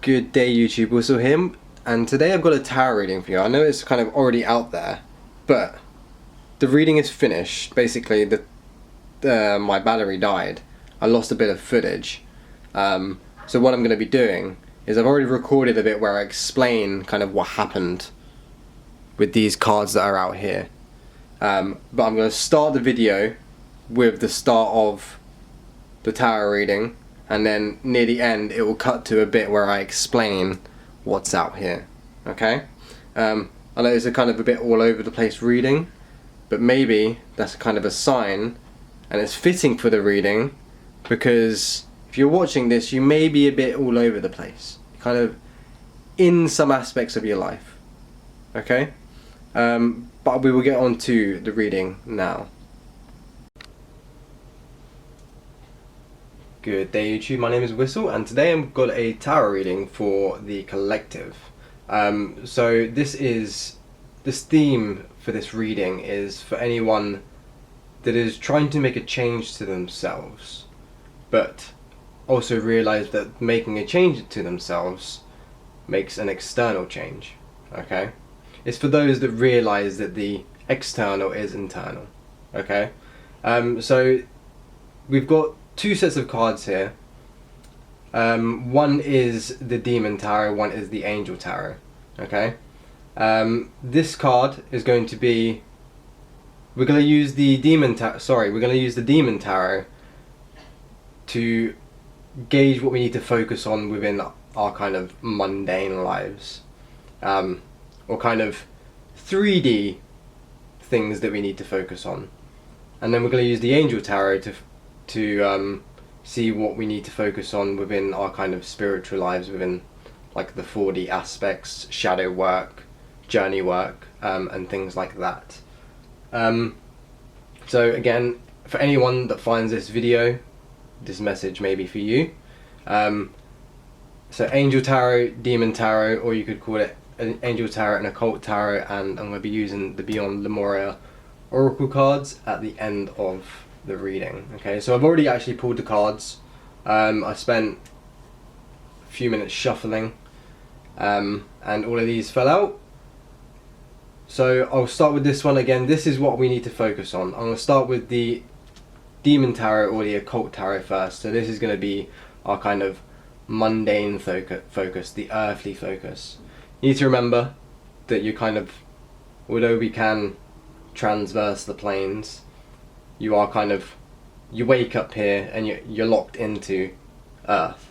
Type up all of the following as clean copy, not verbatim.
Good day, YouTube. Wysol here, and today I've got a tarot reading for you. I know it's kind of already out there, but the reading is finished. Basically, my battery died. I lost a bit of footage. So what I'm going to be doing is I've already recorded a bit where I explain kind of what happened with these cards that are out here. But I'm going to start the video with the start of the tarot reading, and then near the end it will cut to a bit where I explain what's out here. Okay? I know it's a kind of a bit all over the place reading, but maybe that's kind of a sign, and it's fitting for the reading, because if you're watching this you may be a bit all over the place, kind of in some aspects of your life. Okay? But we will get on to the reading now. Good day, YouTube. My name is Wysol, and today I've got a tarot reading for the collective. So this theme for this reading is for anyone that is trying to make a change to themselves, but also realize that making a change to themselves makes an external change. Okay? It's for those that realize that the external is internal. Okay? So we've got two sets of cards here. One is the Demon Tarot, one is the Angel Tarot. Okay? This card is going to be, we're going to use the Demon Tarot to gauge what we need to focus on within our kind of mundane lives, or kind of 3D things that we need to focus on. And then we're going to use the Angel Tarot to see what we need to focus on within our kind of spiritual lives, within like the 4D aspects, shadow work, journey work, and things like that. So again, for anyone that finds this video, this message may be for you. So Angel Tarot, Demon Tarot, or you could call it an Angel Tarot and Occult Tarot, and I'm going to be using the Beyond Lemuria Oracle cards at the end of the reading. Okay, so I've already actually pulled the cards. I spent a few minutes shuffling, and all of these fell out. So I'll start with this one again. This is what we need to focus on. I'm going to start with the Demon Tarot or the Occult Tarot first. So this is going to be our kind of mundane focus, the earthly focus. You need to remember that you kind of, although we can transverse the planes, you are kind of, you wake up here and you're locked into Earth,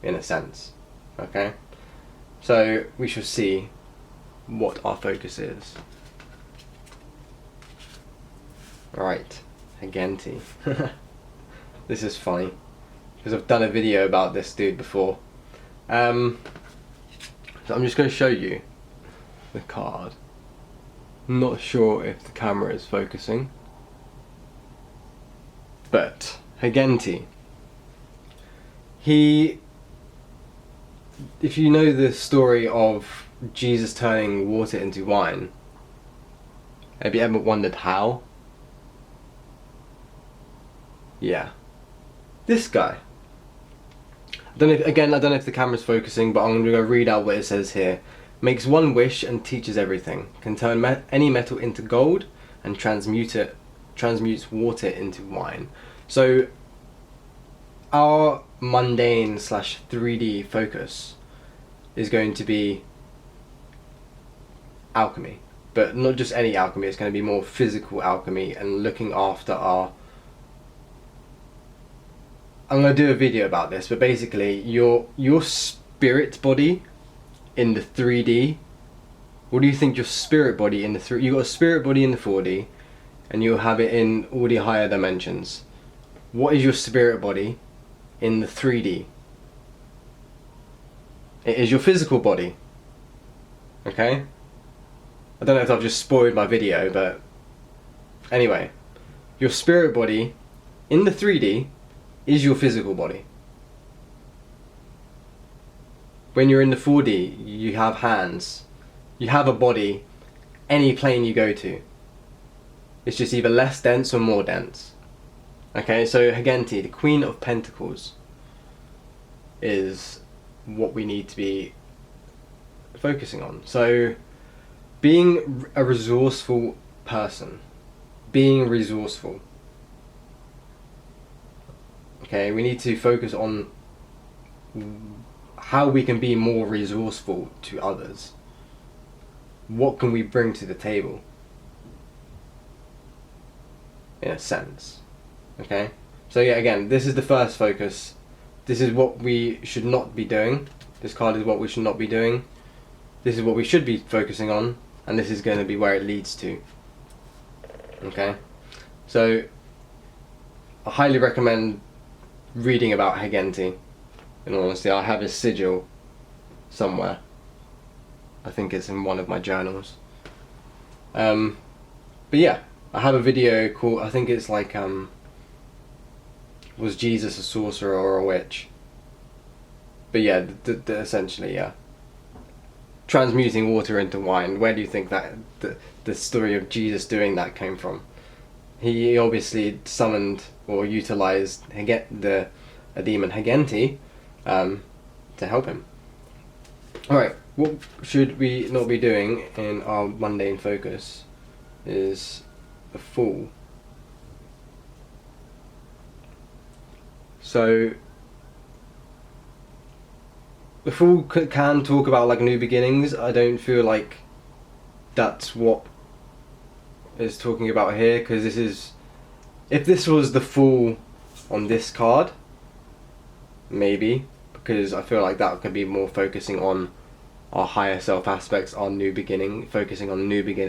in a sense. Okay? So we shall see what our focus is. Alright, Agenti. This is funny, because I've done a video about this dude before. So I'm just going to show you the card. I'm not sure if the camera is focusing. But Agenti, if you know the story of Jesus turning water into wine, have you ever wondered how? Yeah, this guy. I don't know if the camera's focusing, but I'm going to go read out what it says here. Makes one wish and teaches everything. Can turn any metal into gold and transmutes water into wine. So our mundane / 3D focus is going to be alchemy, but not just any alchemy. It's going to be more physical alchemy and looking after our, I'm going to do a video about this, but basically your spirit body in the 3D, what do you think your spirit body in the you got a spirit body in the 4D, and you'll have it in all the higher dimensions. What is your spirit body in the 3D? It is your physical body. Okay? I don't know if I've just spoiled my video, but anyway, your spirit body in the 3D is your physical body. When you're in the 4D, you have hands, you have a body, any plane you go to. It's just either less dense or more dense. Okay, so Agenti, the Queen of Pentacles, is what we need to be focusing on. So being a resourceful person, being resourceful. Okay, we need to focus on how we can be more resourceful to others. What can we bring to the table? In a sense. Okay? So yeah, again, this is the first focus. This is what we should not be doing. This card is what we should not be doing. This is what we should be focusing on. And this is going to be where it leads to. Okay? So, I highly recommend reading about Hegenti. In all honesty, I have his sigil somewhere. I think it's in one of my journals. But yeah, I have a video called, I think it's like, was Jesus a sorcerer or a witch? But yeah, essentially, yeah. Transmuting water into wine. Where do you think that the story of Jesus doing that came from? He obviously summoned or utilized a demon Hegenti to help him. Alright, what should we not be doing in our mundane focus is the Fool. So the Fool can talk about like new beginnings. I don't feel like that's what is talking about here, because this is, if this was the Fool on this card, maybe, because I feel like that could be more focusing on our higher self aspects, our new beginning, focusing on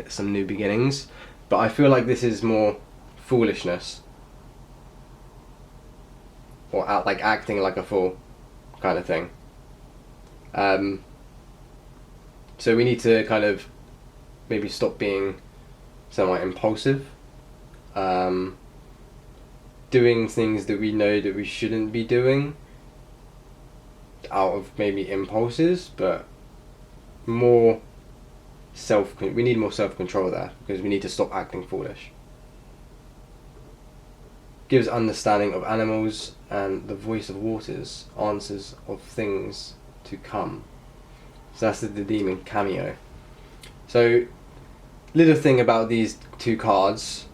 some new beginnings. But I feel like this is more foolishness, or like acting like a fool kind of thing. So we need to kind of maybe stop being somewhat impulsive, doing things that we know that we shouldn't be doing out of maybe impulses, but more we need more self-control there, because we need to stop acting foolish. Gives understanding of animals and the voice of waters, answers of things to come. So that's the demon cameo. So, little thing about these two cards,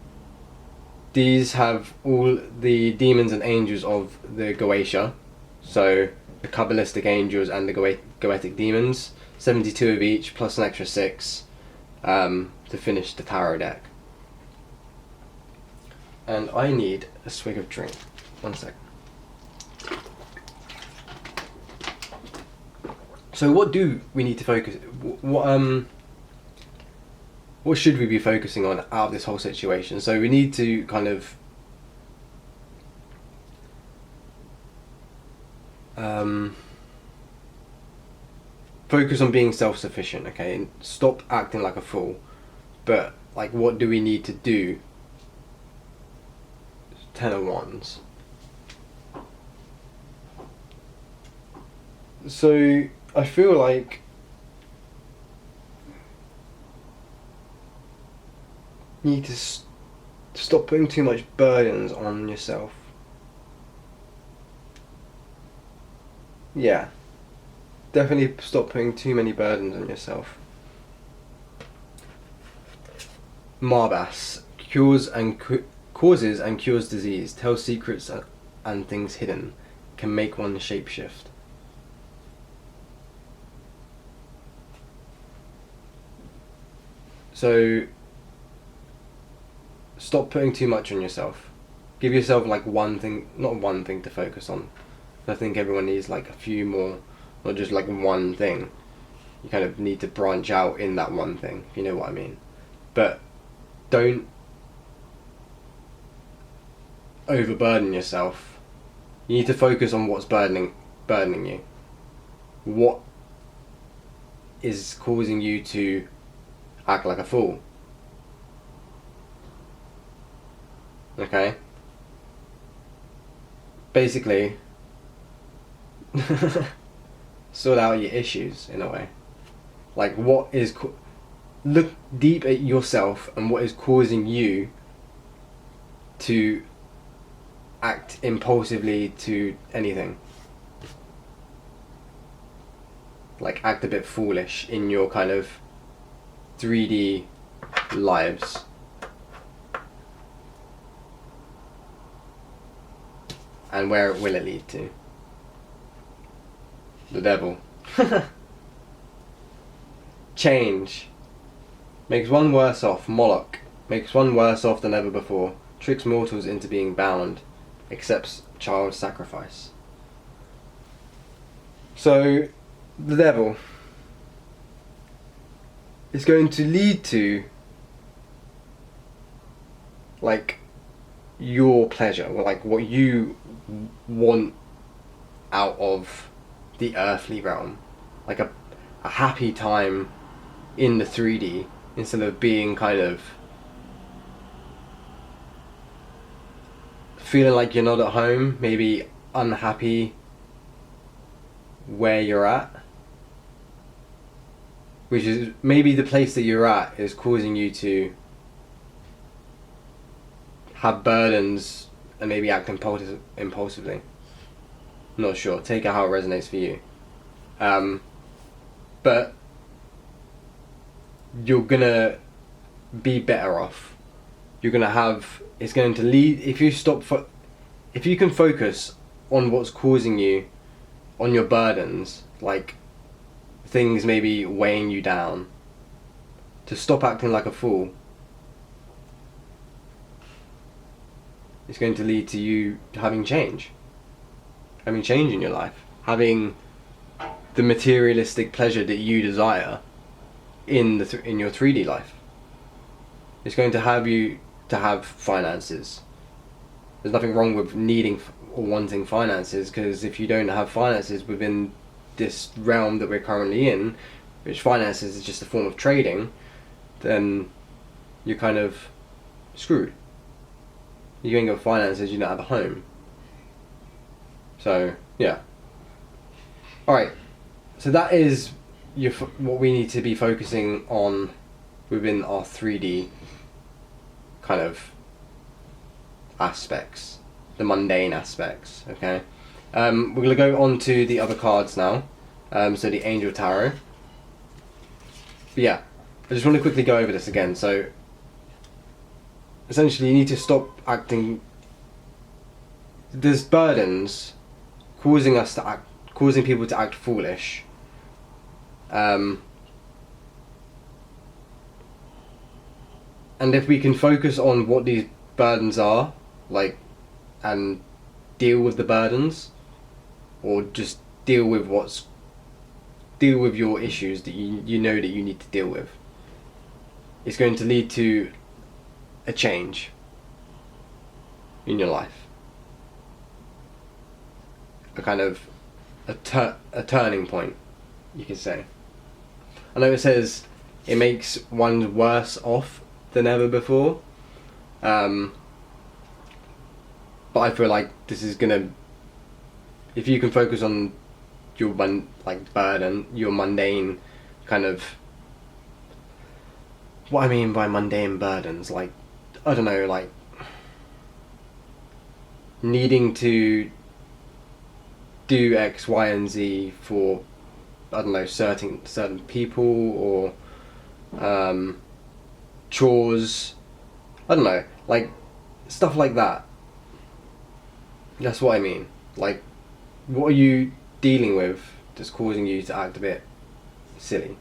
these have all the demons and angels of the Goetia, so the Kabbalistic angels and the Goetic demons, 72 of each plus an extra 6 to finish the tarot deck. And I need a swig of drink. 1 second. So what do we need to focus? What should we be focusing on out of this whole situation? So we need to kind of focus on being self-sufficient, okay, and stop acting like a fool. But like, what do we need to do? 10 of Wands. So I feel like you need to stop putting too much burdens on yourself. Yeah, definitely stop putting too many burdens on yourself. Marbas, causes and cures disease, tells secrets and things hidden, can make one shapeshift. So stop putting too much on yourself. Give yourself like one thing, not one thing to focus on. I think everyone needs like a few more, not just like one thing. You kind of need to branch out in that one thing, if you know what I mean. But don't overburden yourself. You need to focus on what's burdening you. What is causing you to act like a fool? Okay? Basically, sort out your issues in a way. Like, what is look deep at yourself and what is causing you to act impulsively to anything. like act a bit foolish in your kind of 3D lives. And where will it lead to? The devil. Change. Makes one worse off. Moloch. Makes one worse off than ever before. Tricks mortals into being bound. Accepts child sacrifice. So, the devil is going to lead to, like, your pleasure, or like what you want out of the earthly realm, like a happy time in the 3D, instead of being kind of feeling like you're not at home, maybe unhappy where you're at, which is maybe the place that you're at is causing you to have burdens and maybe act impulsively. Not sure. Take it how it resonates for you. But you're gonna be better off. You're gonna have. It's going to lead. If you can focus on what's causing you, on your burdens, like things maybe weighing you down, to stop acting like a fool. It's going to lead to you having change in your life, having the materialistic pleasure that you desire in your 3D life. It's going to have you to have finances. There's nothing wrong with needing or wanting finances, because if you don't have finances within this realm that we're currently in, which finances is just a form of trading, then you're kind of screwed. You ain't got finances, you don't have a home. So, yeah. Alright, so that is what we need to be focusing on within our 3D kind of aspects, the mundane aspects, okay? We're going to go on to the other cards now, so the Angel Tarot. But yeah, I just want to quickly go over this again. So, essentially you need to stop acting. There's burdens causing people to act foolish. And if we can focus on what these burdens are, like, and deal with the burdens, or just deal with your issues that you know that you need to deal with, it's going to lead to a change in your life, a kind of a turning point, you could say. I know it says it makes one worse off than ever before, but I feel like this is gonna, if you can focus on your burden, your mundane kind of, what I mean by mundane burdens, like, I don't know, like needing to do X, Y, and Z for, I don't know, certain people, or chores, I don't know, like stuff like that. That's what I mean. Like, what are you dealing with that's causing you to act a bit silly?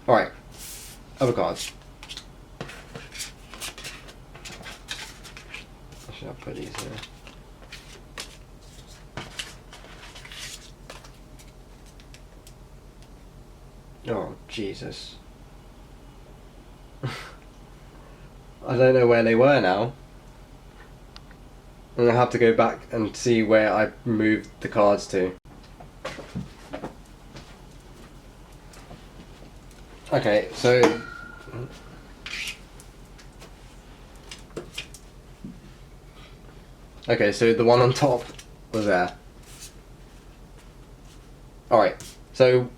Alright, other cards. Should I put these here? Oh, Jesus. I don't know where they were now. I'm going to have to go back and see where I moved the cards to. Okay, so... Okay, so the one on top was there. Alright, so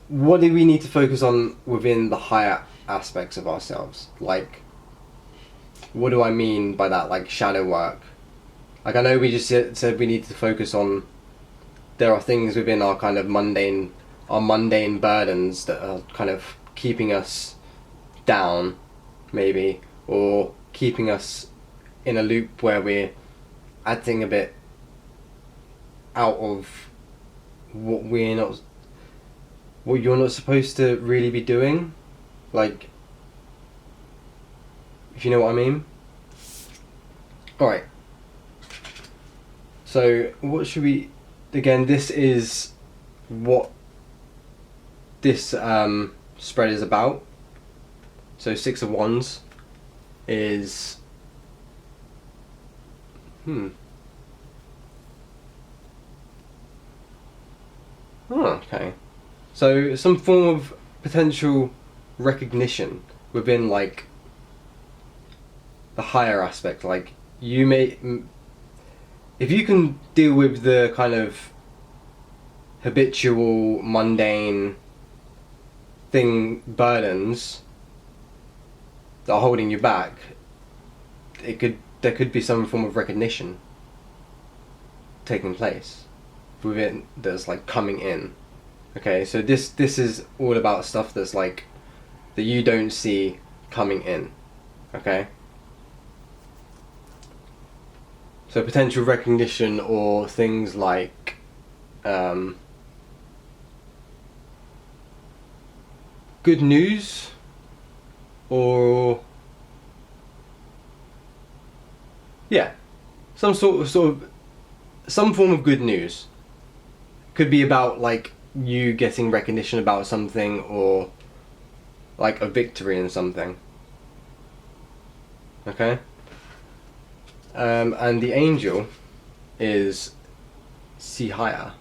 what do we need to focus on within the higher aspects of ourselves? Like, what do I mean by that? Like shadow work. Like, I know we just said we need to focus on there are things within our kind of mundane burdens that are kind of keeping us down, maybe, or keeping us in a loop where we're acting a bit out of what you're not supposed to really be doing, like, if you know what I mean. Alright, so what should we, again, this is what this spread is about. So Six of Wands is okay. So some form of potential recognition within, like, the higher aspect. Like, you may, if you can deal with the kind of habitual, mundane burdens that are holding you back, there could be some form of recognition taking place within that's like coming in. Okay, so this is all about stuff that's like that you don't see coming in. Okay, so potential recognition, or things like good news, or yeah, some form of good news. Could be about, like, you getting recognition about something, or like a victory in something. Okay, and the angel is Sihaya.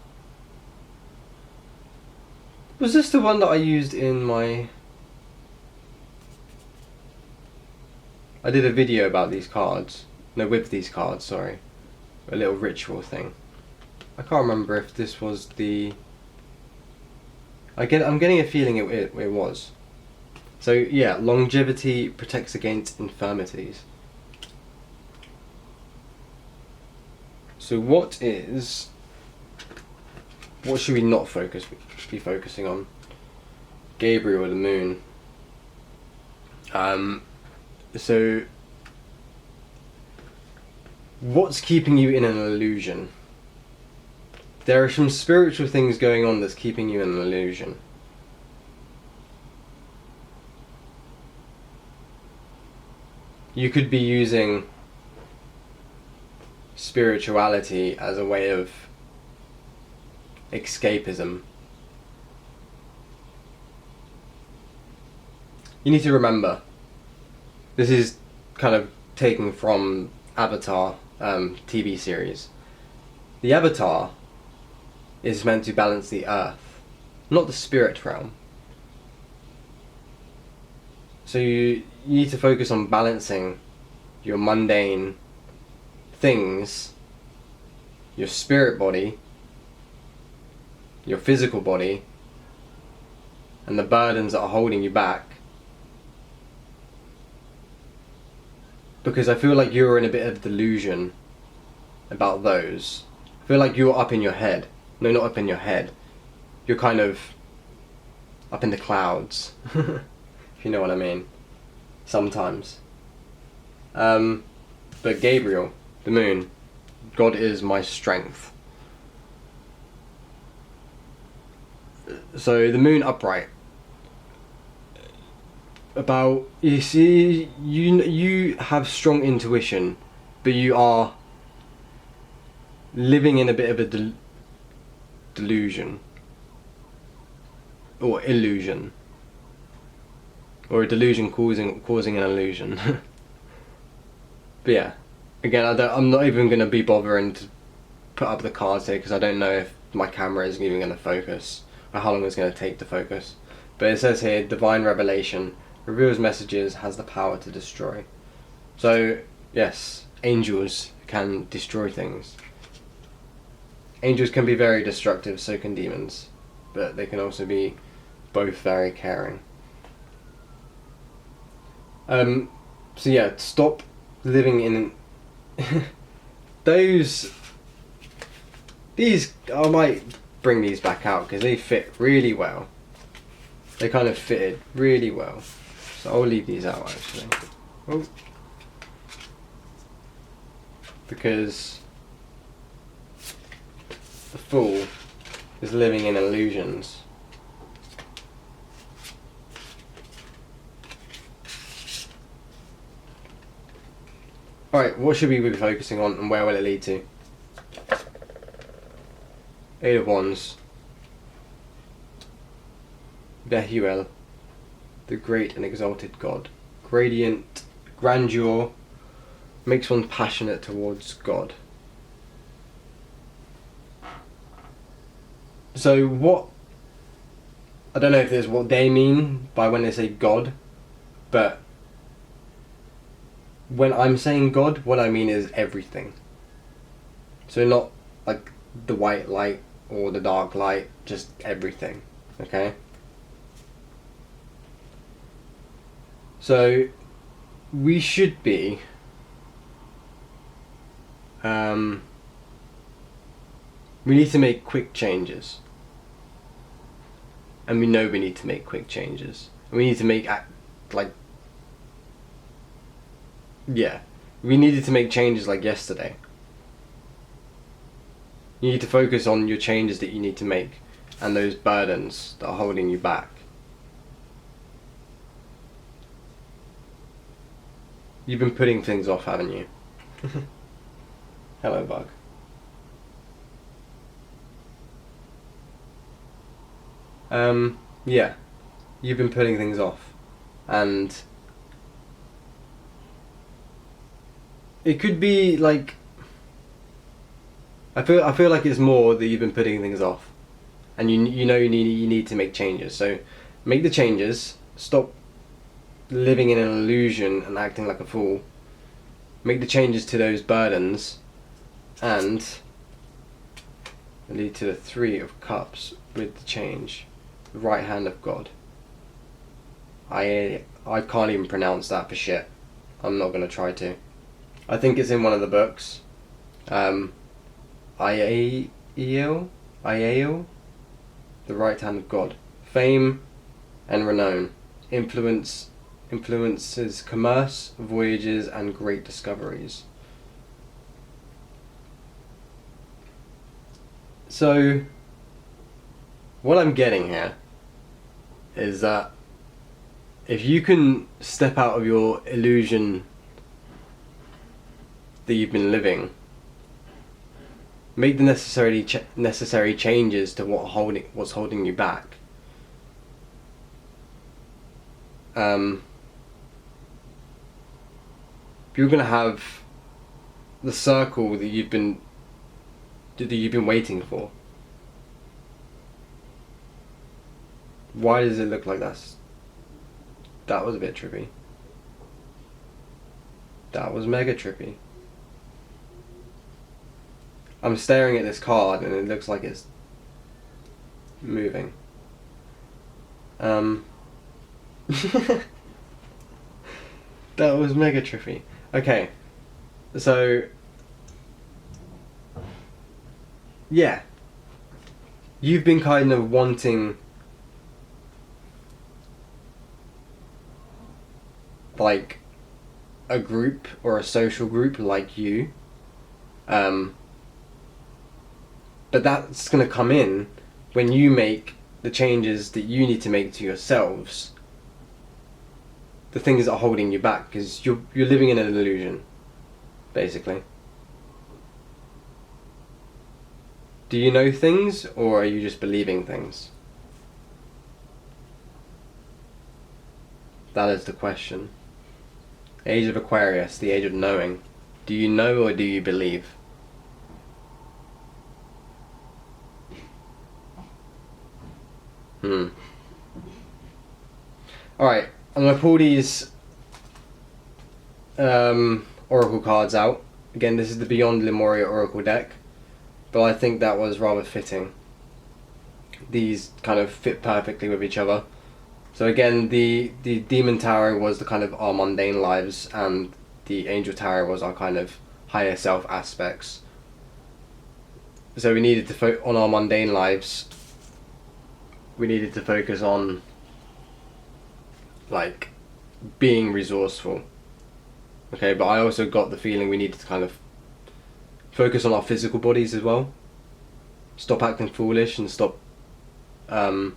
Was this the one that I used in my... I did a video about these cards. No, with these cards, sorry. A little ritual thing. I can't remember if this was the... I'm getting a feeling it was. So yeah, longevity protects against infirmities. So what should we not be focusing on? Gabriel or the moon. So what's keeping you in an illusion? There are some spiritual things going on that's keeping you in an illusion. You could be using spirituality as a way of escapism. You need to remember, this is kind of taken from Avatar TV series. The Avatar is meant to balance the earth, not the spirit realm. So you need to focus on balancing your mundane things, your spirit body, your physical body, and the burdens that are holding you back. Because I feel like you're in a bit of delusion about those. I feel like you're up in your head. No, not up in your head. You're kind of up in the clouds, if you know what I mean. Sometimes. But Gabriel, the moon, God is my strength. So the moon upright. About, you see, you have strong intuition, but you are living in a bit of a delusion, or illusion, or a delusion causing an illusion. But yeah, again, I'm not even going to be bothering to put up the cards here because I don't know if my camera is even going to focus, or how long it's going to take to focus. But it says here, divine revelation reveals messages, has the power to destroy. So yes, angels can destroy things. Angels can be very destructive, so can demons, but they can also be both very caring. So yeah, stop living in those These, I might bring these back out because they fit really well. They kind of fitted really well. So I'll leave these out actually. Oh. Because the fool is living in illusions. Alright, what should we be focusing on and where will it lead to? Eight of Wands. Behuel, the great and exalted God. Gradient, grandeur, makes one passionate towards God. So what, I don't know if this is what they mean by when they say God, but when I'm saying God, what I mean is everything. So not like the white light or the dark light, just everything, okay? So we should be we need to make quick changes, and we know we need to make quick changes. We need to make we needed to make changes like yesterday. You need to focus on your changes that you need to make and those burdens that are holding you back. You've been putting things off, haven't you? Hello, bug. Yeah, you've been putting things off, and it could be like, I feel like it's more that you've been putting things off, and you need to make changes. So make the changes. Stop living in an illusion and acting like a fool. Make the changes to those burdens, and lead to the Three of Cups with the change. The right hand of God. I can't even pronounce that for shit. I'm not gonna try to. I think it's in one of the books. Iael, the right hand of God. Fame and renown. Influences commerce, voyages, and great discoveries. So, what I'm getting here is that if you can step out of your illusion that you've been living, make the necessary changes to what's holding you back. You're gonna have the circle that you've been waiting for. Why does it look like that? That was a bit trippy. That was mega trippy. I'm staring at this card and it looks like it's moving. That was mega trippy. Okay, so yeah, you've been kind of wanting like a group or a social group like you, but that's going to come in when you make the changes that you need to make to yourselves, the things that are holding you back, because you're living in an illusion, basically. Do you know things, or are you just believing things? That is the question. Age of Aquarius, the age of knowing. Do you know or do you believe? Alright, I'm going to pull these oracle cards out. Again, this is the Beyond Lemuria oracle deck, but I think that was rather fitting. These kind of fit perfectly with each other. So again, the Demon Tarot was the kind of our mundane lives, and the Angel Tarot was our kind of higher self aspects. So we needed to on our mundane lives. We needed to focus on like being resourceful. Okay, but I also got the feeling we needed to kind of focus on our physical bodies as well. Stop acting foolish and stop. Don't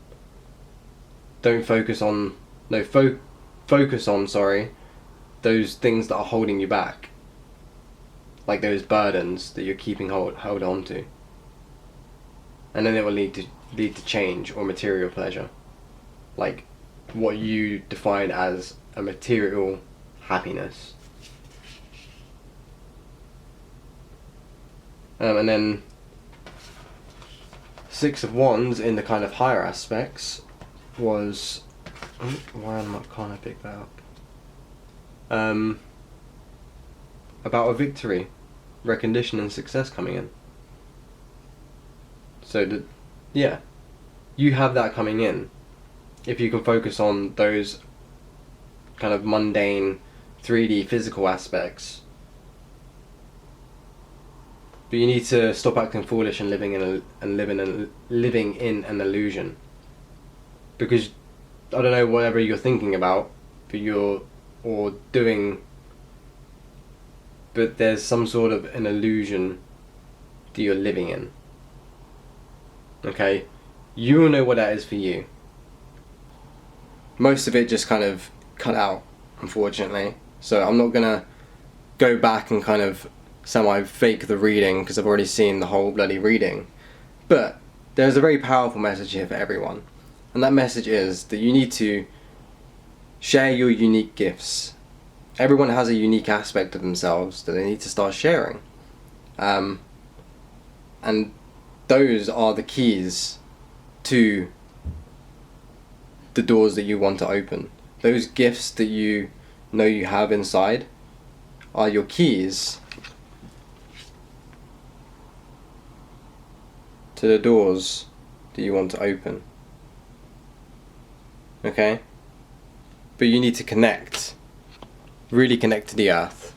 focus on focus on those things that are holding you back, like those burdens that you're keeping held on to, and then it will lead to change or material pleasure, like what you define as a material happiness. And then Six of Wands in the kind of higher aspects was, can't I pick that up? About a victory, recognition and success coming in. So you have that coming in if you can focus on those kind of mundane 3D physical aspects. But you need to stop acting foolish and living in an illusion, because I don't know whatever you're thinking about, but there's some sort of an illusion that you're living in. Okay, you will know what that is for you. Most of it just kind of cut out, unfortunately. So I'm not gonna go back and kind of semi-fake the reading, because I've already seen the whole bloody reading. But there's a very powerful message here for everyone, and that message is that you need to share your unique gifts. Everyone has a unique aspect of themselves that they need to start sharing, and those are the keys to the doors that you want to open. Those gifts that you know you have inside are your keys to the doors that you want to open. Okay? But you need to connect. Really connect to the earth.